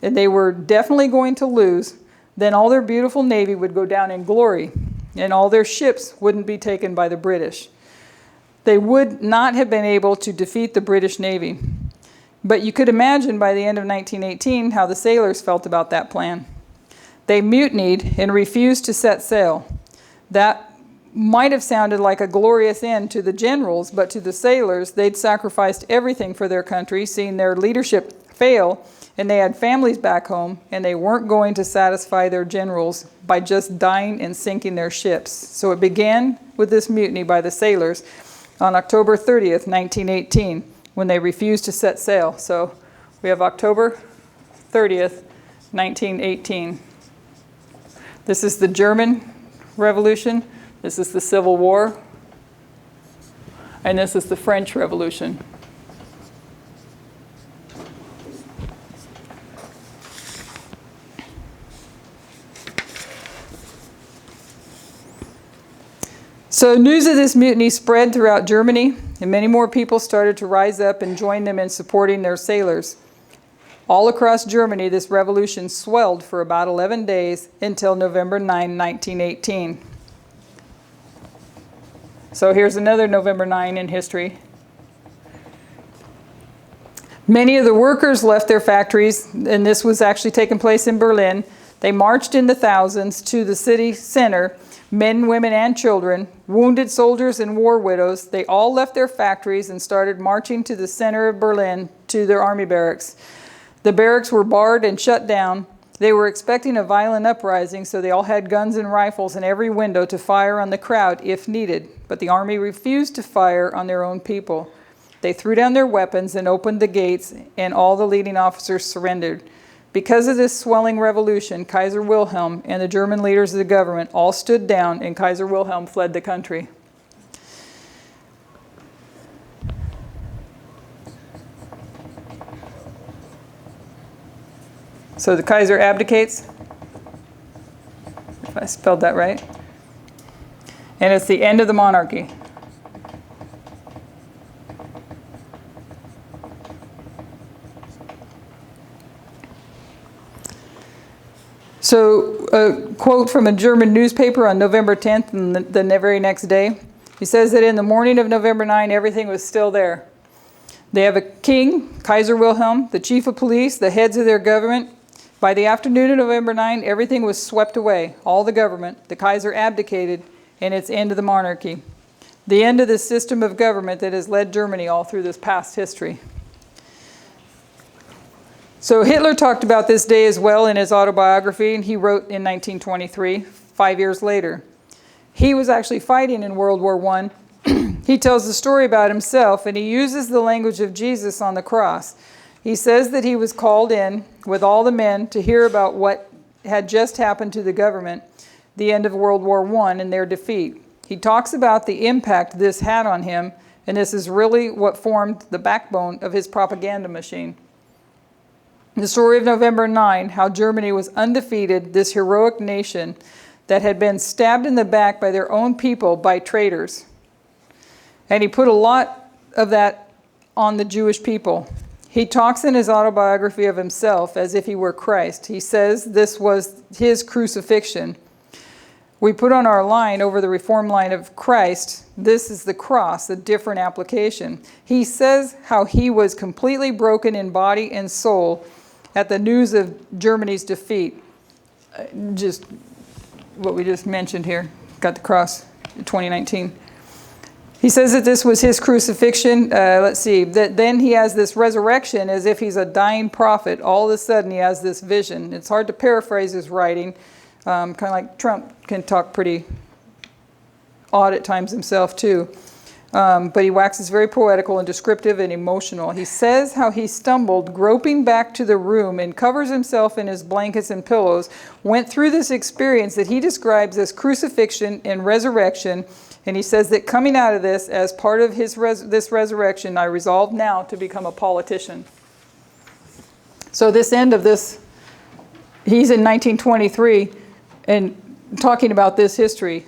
and they were definitely going to lose. Then all their beautiful navy would go down in glory, and all their ships wouldn't be taken by the British. They would not have been able to defeat the British Navy. But you could imagine by the end of 1918 how the sailors felt about that plan. They mutinied and refused to set sail. That might have sounded like a glorious end to the generals, but to the sailors, they'd sacrificed everything for their country, seeing their leadership fail, and they had families back home, and they weren't going to satisfy their generals by just dying and sinking their ships. So it began with this mutiny by the sailors on October 30th, 1918, when they refused to set sail. So we have October 30th, 1918. This is the German Revolution. This is the Civil War. And this is the French Revolution. So news of this mutiny spread throughout Germany, and many more people started to rise up and join them in supporting their sailors. All across Germany, this revolution swelled for about 11 days until November 9, 1918. So here's another November 9 in history. Many of the workers left their factories, and this was actually taking place in Berlin. They marched in the thousands to the city center, men, women, and children, wounded soldiers and war widows. They all left their factories and started marching to the center of Berlin to their army barracks. The barracks were barred and shut down. They were expecting a violent uprising, so they all had guns and rifles in every window to fire on the crowd if needed. But the army refused to fire on their own people. They threw down their weapons and opened the gates, and all the leading officers surrendered. Because of this swelling revolution, Kaiser Wilhelm and the German leaders of the government all stood down, and Kaiser Wilhelm fled the country. So the Kaiser abdicates, if I spelled that right, and it's the end of the monarchy. So a quote from a German newspaper on November 10th and the very next day. He says that in the morning of November 9, everything was still there. They have a king, Kaiser Wilhelm, the chief of police, the heads of their government. By the afternoon of November 9, everything was swept away, all the government. The Kaiser abdicated, and it's end of the monarchy. The end of this system of government that has led Germany all through this past history. So Hitler talked about this day as well in his autobiography, and he wrote in 1923, 5 years later. He was actually fighting in World War I. He tells the story about himself, and he uses the language of Jesus on the cross. He says that he was called in with all the men to hear about what had just happened to the government, the end of World War I and their defeat. He talks about the impact this had on him, and this is really what formed the backbone of his propaganda machine. The story of November 9, how Germany was undefeated, this heroic nation that had been stabbed in the back by their own people, by traitors. And he put a lot of that on the Jewish people. He talks in his autobiography of himself as if he were Christ. He says this was his crucifixion. We put on our line over the reform line of Christ, this is the cross, a different application. He says how he was completely broken in body and soul at the news of Germany's defeat. Just what we just mentioned here, got the cross in 2019. He says that this was his crucifixion. Let's see, that then he has this resurrection as if he's a dying prophet. All of a sudden he has this vision. It's hard to paraphrase his writing. Kind of like Trump can talk pretty odd at times himself too. But he waxes very poetical and descriptive and emotional. He says how he stumbled, groping back to the room, and covers himself in his blankets and pillows, went through this experience that he describes as crucifixion and resurrection. And he says that coming out of this, as part of his this resurrection, I resolved now to become a politician. So this end of this, he's in 1923 and talking about this history.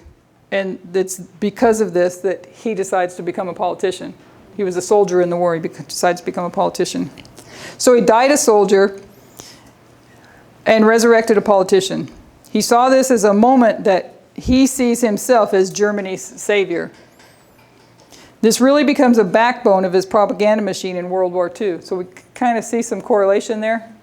And it's because of this that he decides to become a politician. He was a soldier in the war. He decides to become a politician. So he died a soldier and resurrected a politician. He saw this as a moment that he sees himself as Germany's savior. This really becomes a backbone of his propaganda machine in World War II. So we kind of see some correlation there,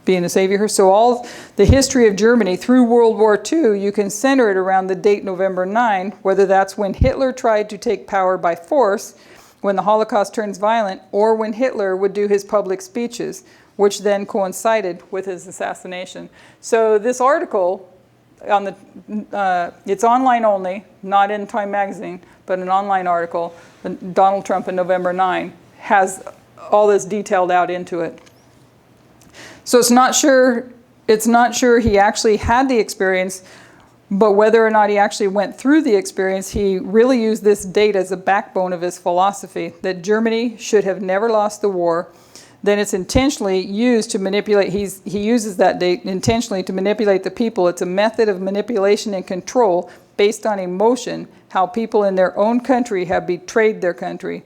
being a savior. So all the history of Germany through World War II, you can center it around the date November 9, whether that's when Hitler tried to take power by force, when the Holocaust turns violent, or when Hitler would do his public speeches, which then coincided with his assassination. So this article, on the, it's online only, not in Time Magazine, but an online article, Donald Trump in November 9, has all this detailed out into it. So it's not sure he actually had the experience, but whether or not he actually went through the experience, he really used this date as a backbone of his philosophy, that Germany should have never lost the war. Then it's intentionally used to manipulate, he uses that date intentionally to manipulate the people. It's a method of manipulation and control based on emotion, how people in their own country have betrayed their country.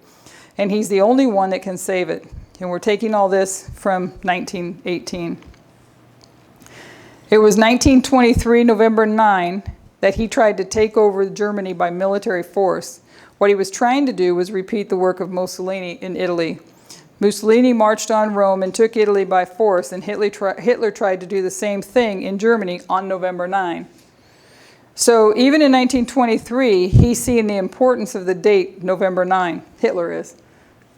And he's the only one that can save it. And we're taking all this from 1918. It was 1923, November 9, that he tried to take over Germany by military force. What he was trying to do was repeat the work of Mussolini in Italy. Mussolini marched on Rome and took Italy by force, and Hitler tried to do the same thing in Germany on November 9. So even in 1923, he's seeing the importance of the date November 9, Hitler is.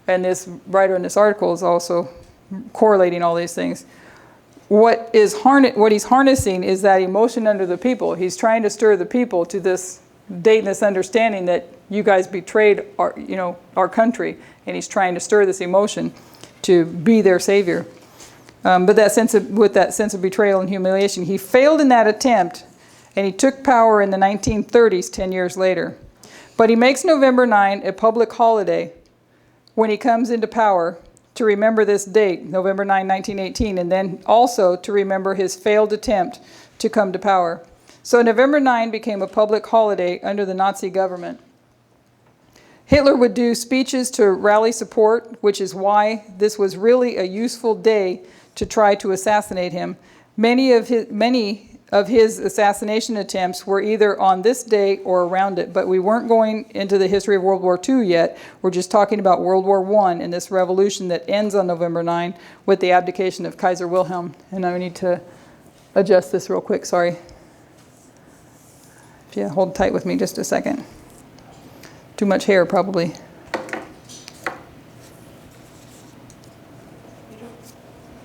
And this writer in this article is also correlating all these things. What he's harnessing is that emotion under the people. He's trying to stir the people to this date and this understanding that you guys betrayed our country, and he's trying to stir this emotion to be their savior. But with that sense of betrayal and humiliation, he failed in that attempt, and he took power in the 1930s, 10 years later. But he makes November 9 a public holiday when he comes into power to remember this date, November 9, 1918, and then also to remember his failed attempt to come to power. So November 9 became a public holiday under the Nazi government. Hitler would do speeches to rally support, which is why this was really a useful day to try to assassinate him. Many of his assassination attempts were either on this day or around it, but we weren't going into the history of World War II yet. We're just talking about World War I and this revolution that ends on November 9 with the abdication of Kaiser Wilhelm. And I need to adjust this real quick, sorry. If you hold tight with me just a second. Too much hair, probably.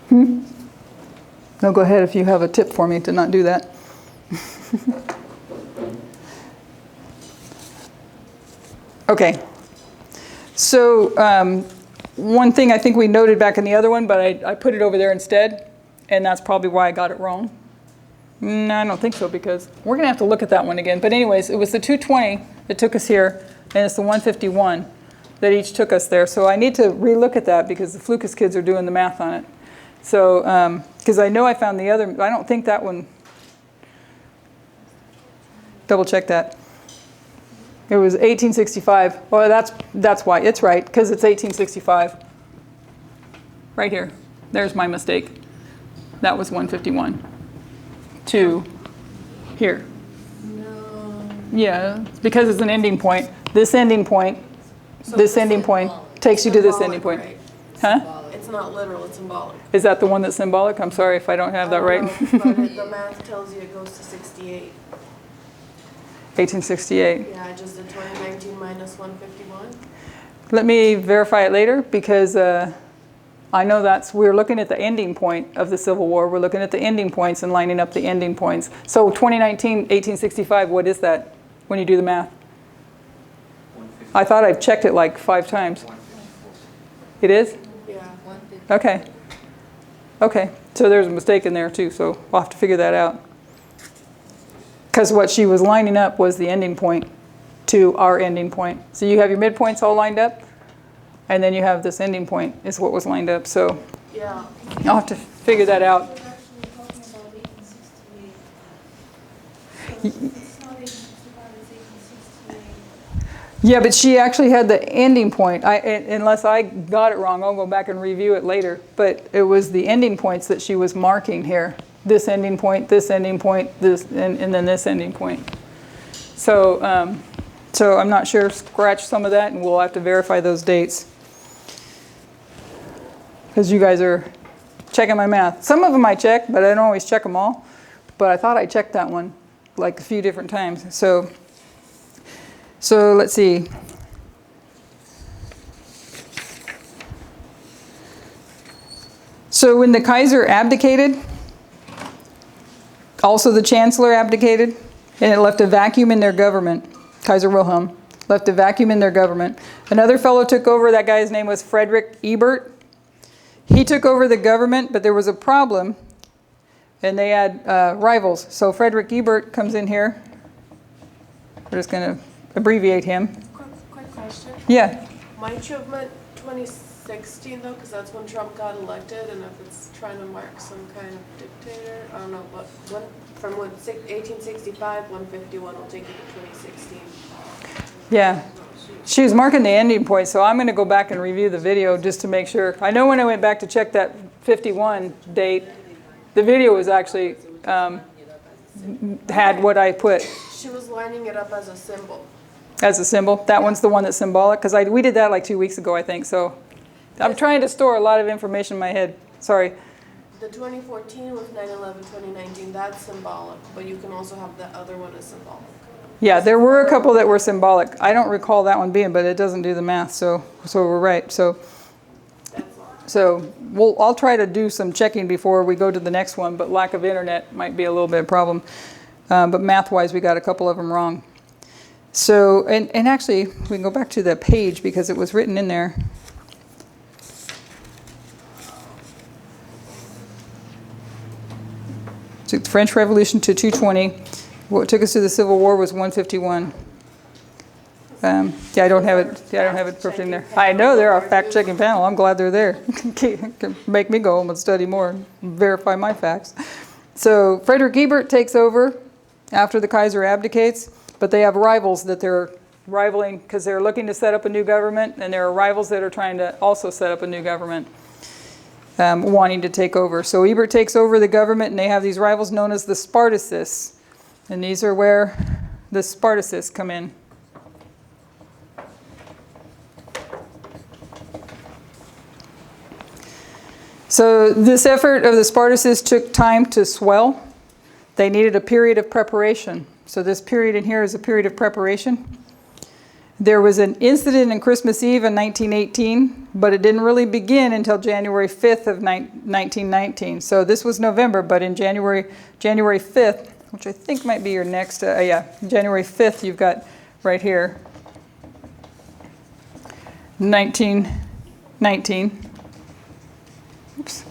No, go ahead if you have a tip for me to not do that. Okay. So one thing I think we noted back in the other one, but I put it over there instead, and that's probably why I got it wrong. No, I don't think so, because we're going to have to look at that one again. But anyways, it was the 220 that took us here, and it's the 151 that each took us there. So I need to relook at that because the Flukas kids are doing the math on it. So, because I know I found the other, I don't think that one, double check that. It was 1865. Well, that's why, it's right, because it's 1865. Right here. There's my mistake. That was 151. To here. No. Yeah, because it's an ending point. This ending point, So this it's ending point takes you to this ending point. Right? Huh? It's not literal, it's symbolic. Is that the one that's symbolic? I'm sorry if I don't have that right. But the math tells you it goes to 68. 1868. Yeah, I just did 2019 minus 151. Let me verify it later because I know we're looking at the ending point of the Civil War. We're looking at the ending points and lining up the ending points. So 2019, 1865, what is that when you do the math? I thought I've checked it like 5 times. It is? Yeah. Okay. Okay. So there's a mistake in there too, so we'll have to figure that out. Because what she was lining up was the ending point to our ending point. So you have your midpoints all lined up, and then you have this ending point is what was lined up. So Yeah. I'll have to figure that out. We're actually talking about 1868. So it's not 1865, it's 1868. Yeah, but she actually had the ending point. Unless I got it wrong, I'll go back and review it later. But it was the ending points that she was marking here. This ending point, this ending point, this, and then this ending point. So, so I'm not sure. Scratch some of that, and we'll have to verify those dates. Because you guys are checking my math. Some of them I check, but I don't always check them all. But I thought I checked that one like a few different times. So let's see. So when the Kaiser abdicated, also the Chancellor abdicated, and it left a vacuum in their government. Kaiser Wilhelm left a vacuum in their government. Another fellow took over. That guy's name was Frederick Ebert. He took over the government, but there was a problem, and they had rivals. So Frederick Ebert comes in here. We're just going to abbreviate him. Quick question. Yeah. Might you have meant 2016 though, because that's when Trump got elected, and if it's trying to mark some kind of dictator, I don't know, but from 1865, 151 will take you to 2016. Yeah. She was marking the ending point, so I'm going to go back and review the video just to make sure. I know when I went back to check that 51 date, the video was actually had what I put She was lining it up as a symbol. as a symbol. That one's the one that's symbolic, because we did that like 2 weeks ago, I think. So I'm trying to store a lot of information in my head. Sorry. The 2014 with 9/11, 2019, that's symbolic, but you can also have the other one as symbolic. Yeah, there were a couple that were symbolic. I don't recall that one being, but it doesn't do the math, so we're right. So I'll try to do some checking before we go to the next one, but lack of internet might be a little bit of a problem. But math-wise, we got a couple of them wrong. So, and actually, we can go back to the page because it was written in there. Took the French Revolution to 220. What took us to the Civil War was 151. Yeah, I don't have it. Yeah, I don't have it perfect in there. I know they're our fact-checking panel. I'm glad they're there. Can make me go home and study more and verify my facts. So Frederick Ebert takes over after the Kaiser abdicates, but they have rivals that they're rivaling because they're looking to set up a new government, and there are rivals that are trying to also set up a new government, wanting to take over. So Ebert takes over the government, and they have these rivals known as the Spartacists, and these are where the Spartacists come in. So this effort of the Spartacists took time to swell. They needed a period of preparation. So this period in here is a period of preparation. There was an incident in Christmas Eve in 1918, but it didn't really begin until January 5th of 1919. So this was November, but in January 5th, which I think might be your next, January 5th, you've got right here, 1919. Oops.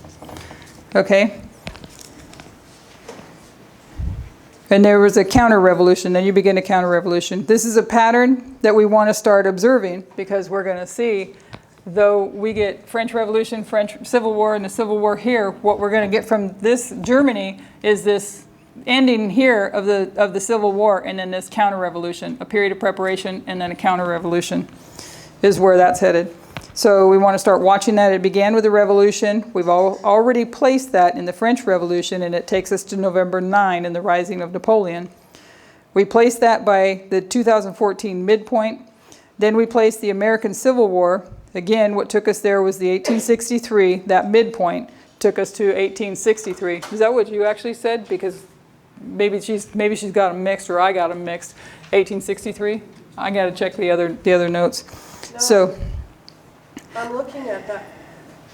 Okay. And there was a counter-revolution. Then you begin a counter-revolution. This is a pattern that we want to start observing because we're going to see, though we get French Revolution, French Civil War, and the Civil War here, what we're going to get from this Germany is this ending here of the Civil War and then this counter-revolution, a period of preparation and then a counter-revolution is where that's headed. So we want to start watching that. It began with the Revolution. We've already placed that in the French Revolution, and it takes us to November 9 and the rising of Napoleon. We placed that by the 2014 midpoint. Then we placed the American Civil War. Again, what took us there was the 1863. That midpoint took us to 1863. Is that what you actually said? Because maybe she's got them mixed, or I got them mixed. 1863. I got to check the other notes. No. So. I'm looking at that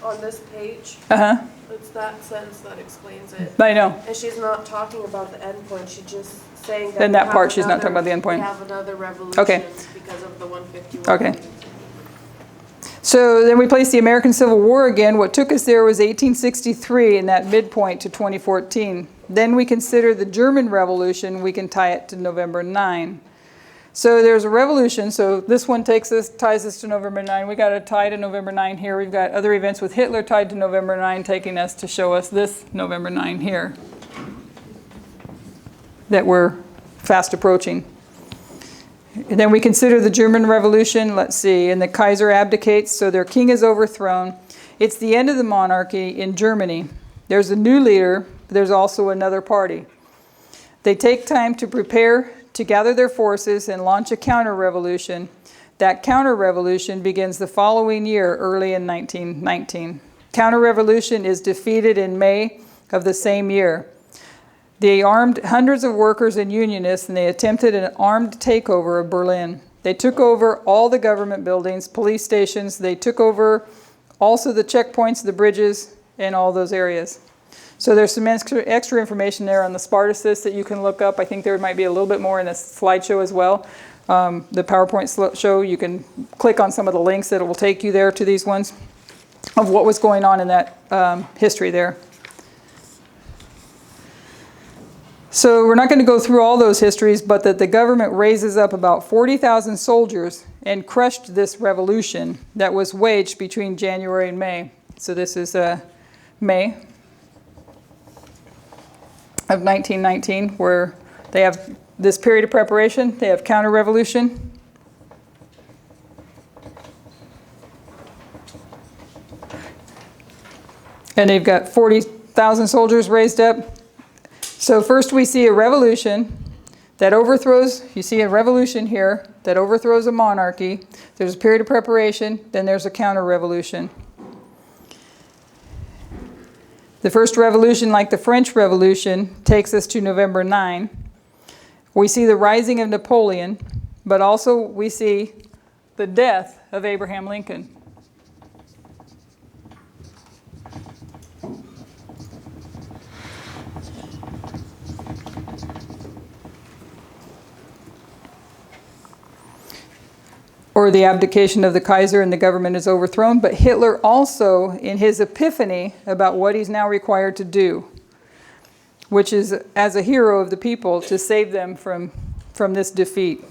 on this page. It's that sentence that explains it. I know. And she's not talking about the end point. She's just saying that. In that part, she's not talking about the end point. We have another revolution because of the 151. Okay. So then we placed the American Civil War again. What took us there was 1863 and that midpoint to 2014. Then we consider the German Revolution. We can tie it to November 9. So there's a revolution, so this one ties us to November 9. We got a tie to November 9 here. We've got other events with Hitler tied to November 9, taking us to show us this November 9 here that we're fast approaching. And then we consider the German Revolution, let's see, and the Kaiser abdicates, so their king is overthrown. It's the end of the monarchy in Germany. There's a new leader, but there's also another party. They take time to prepare to gather their forces and launch a counter-revolution. That counter-revolution begins the following year, early in 1919. Counter-revolution is defeated in May of the same year. They armed hundreds of workers and unionists, and they attempted an armed takeover of Berlin. They took over all the government buildings, police stations. They took over also the checkpoints, the bridges, and all those areas. So there's some extra information there on the Spartacists that you can look up. I think there might be a little bit more in the slideshow as well. The PowerPoint show, you can click on some of the links that it will take you there to these ones of what was going on in that history there. So we're not going to go through all those histories, but that the government raises up about 40,000 soldiers and crushed this revolution that was waged between January and May. So this is May of 1919, where they have this period of preparation. They have counter-revolution. And they've got 40,000 soldiers raised up. So first we see a revolution that overthrows, you see a revolution here that overthrows a monarchy. There's a period of preparation, then there's a counter-revolution. The first revolution, like the French Revolution, takes us to November 9. We see the rising of Napoleon, but also we see the death of Abraham Lincoln. Or the abdication of the Kaiser and the government is overthrown. But Hitler also, in his epiphany about what he's now required to do, which is as a hero of the people to save them from this defeat.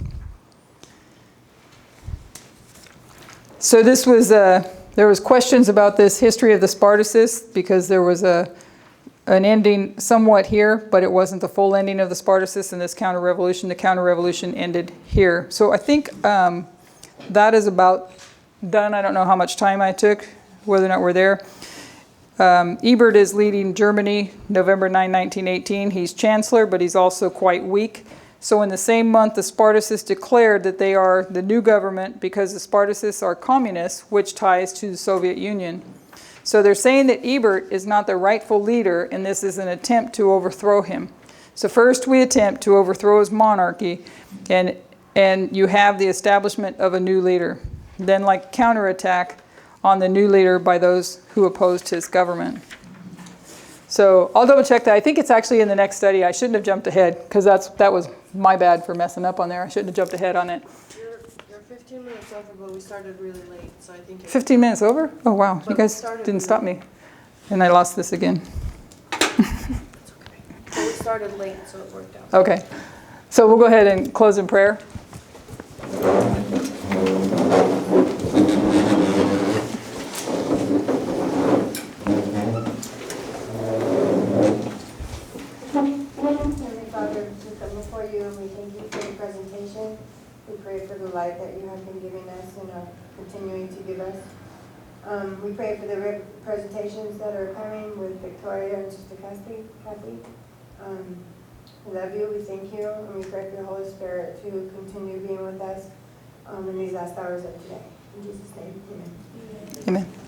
So this was, there was questions about this history of the Spartacists because there was an ending somewhat here, but it wasn't the full ending of the Spartacists in this counter-revolution. The counter-revolution ended here. So I think that is about done. I don't know how much time I took, whether or not we're there. Ebert is leading Germany November 9, 1918. He's chancellor, but he's also quite weak. So in the same month, the Spartacists declared that they are the new government because the Spartacists are communists, which ties to the Soviet Union. So they're saying that Ebert is not the rightful leader, and this is an attempt to overthrow him. So first we attempt to overthrow his monarchy, and you have the establishment of a new leader. Then like counterattack on the new leader by those who opposed his government. So I'll double check that. I think it's actually in the next study. I shouldn't have jumped ahead because that was my bad for messing up on there. I shouldn't have jumped ahead on it. You're 15 minutes over, but we started really late, so I think. 15 minutes over? Oh wow, But you guys didn't stop me. And I lost this again. So we started late, so it worked out. Okay, so we'll go ahead and close in prayer. Heavenly Father, we come before you and we thank you for the presentation. We pray for the light that you have been giving us and are continuing to give us. We pray for the presentations that are coming with Victoria and Sister Kathy. We love you, we thank you, and we pray for your Holy Spirit to continue being with us in these last hours of today. In Jesus' name, amen. Amen.